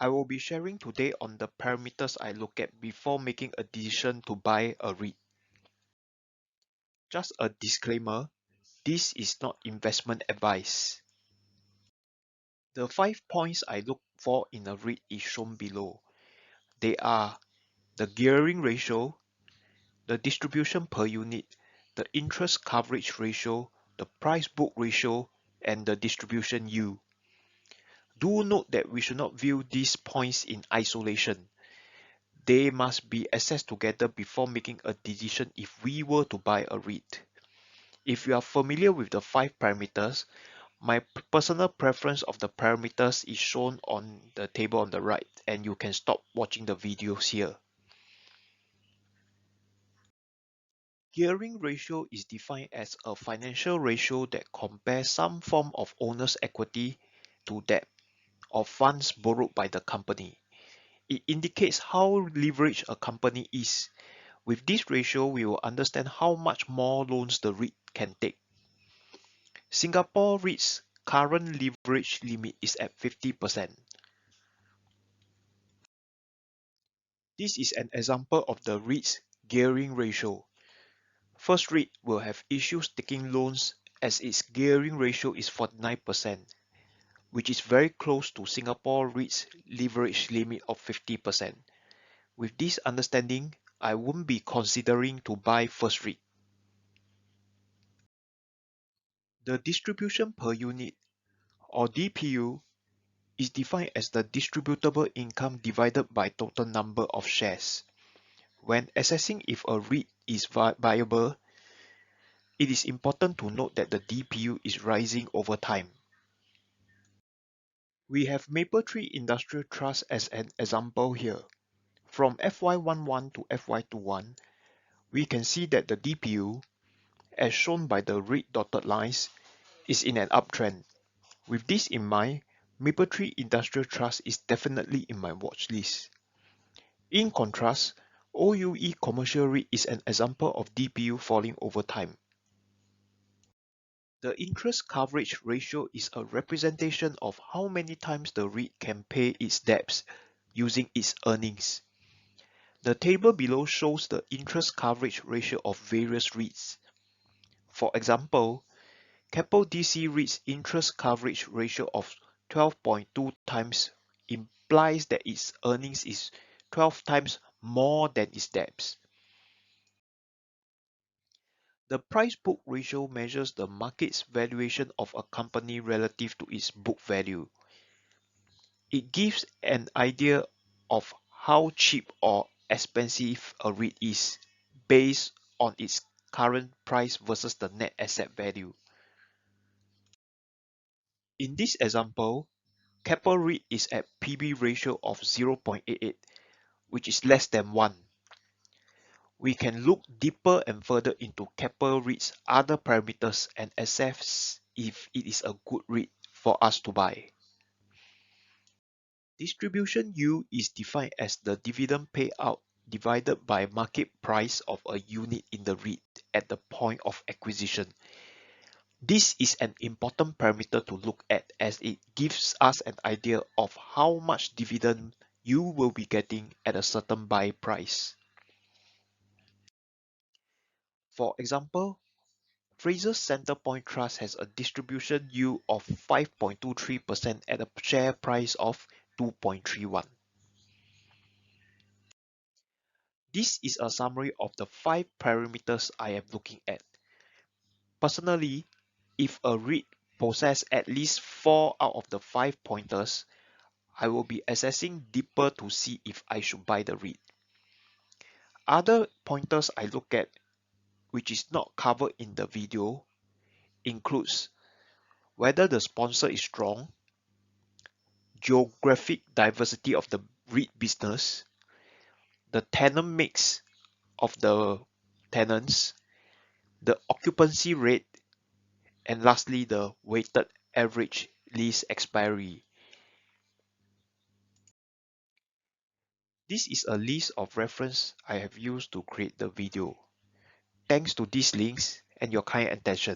I will be sharing today on the parameters I look at before making a decision to buy a REIT. Just a disclaimer, this is not investment advice. The 5 points I look for in a REIT is shown below. They are the gearing ratio, the distribution per unit, the interest coverage ratio, the price book ratio, and the distribution yield. Do note that we should not view these points in isolation. They must be assessed together before making a decision if we were to buy a REIT. If you are familiar with the 5 parameters, my personal preference of the parameters is shown on the table on the right, and you can stop watching the videos here. Gearing ratio is defined as a financial ratio that compares some form of owner's equity to debt or funds borrowed by the company. It indicates how leveraged a company is. With this ratio, we will understand how much more loans the REIT can take. Singapore REIT's current leverage limit is at 50%. This is an example of the REIT's gearing ratio. First REIT will have issues taking loans as its gearing ratio is 49%, which is very close to Singapore REIT's leverage limit of 50%. With this understanding, I won't be considering to buy first REIT. The distribution per unit, or DPU, is defined as the distributable income divided by total number of shares. When assessing if a REIT is viable, it is important to note that the DPU is rising over time. We have Mapletree Industrial Trust as an example here. From FY11 to FY21, we can see that the DPU, as shown by the red dotted lines, is in an uptrend. With this in mind, Mapletree Industrial Trust is definitely in my watch list. In contrast, OUE Commercial REIT is an example of DPU falling over time. The interest coverage ratio is a representation of how many times the REIT can pay its debts using its earnings. The table below shows the interest coverage ratio of various REITs. For example, Keppel DC REIT's interest coverage ratio of 12.2 times implies that its earnings is 12 times more than its debts. The price book ratio measures the market's valuation of a company relative to its book value. It gives an idea of how cheap or expensive a REIT is based on its current price versus the net asset value. In this example, Keppel REIT is at PB ratio of 0.88, which is less than 1. We can look deeper and further into Keppel REIT's other parameters and assess if it is a good REIT for us to buy. Distribution yield is defined as the dividend payout divided by market price of a unit in the REIT at the point of acquisition. This is an important parameter to look at as it gives us an idea of how much dividend you will be getting at a certain buy price. For example, Fraser's Centrepoint Trust has a distribution yield of 5.23% at a share price of 2.31. This is a summary of the 5 parameters I am looking at. Personally, if a REIT possesses at least 4 out of the 5 pointers, I will be assessing deeper to see if I should buy the REIT. Other pointers I look at, which is not covered in the video, includes whether the sponsor is strong, geographic diversity of the REIT business, the tenant mix of the tenants, the occupancy rate, and lastly the weighted average lease expiry. This is a list of references I have used to create the video. Thanks to these links and your kind attention.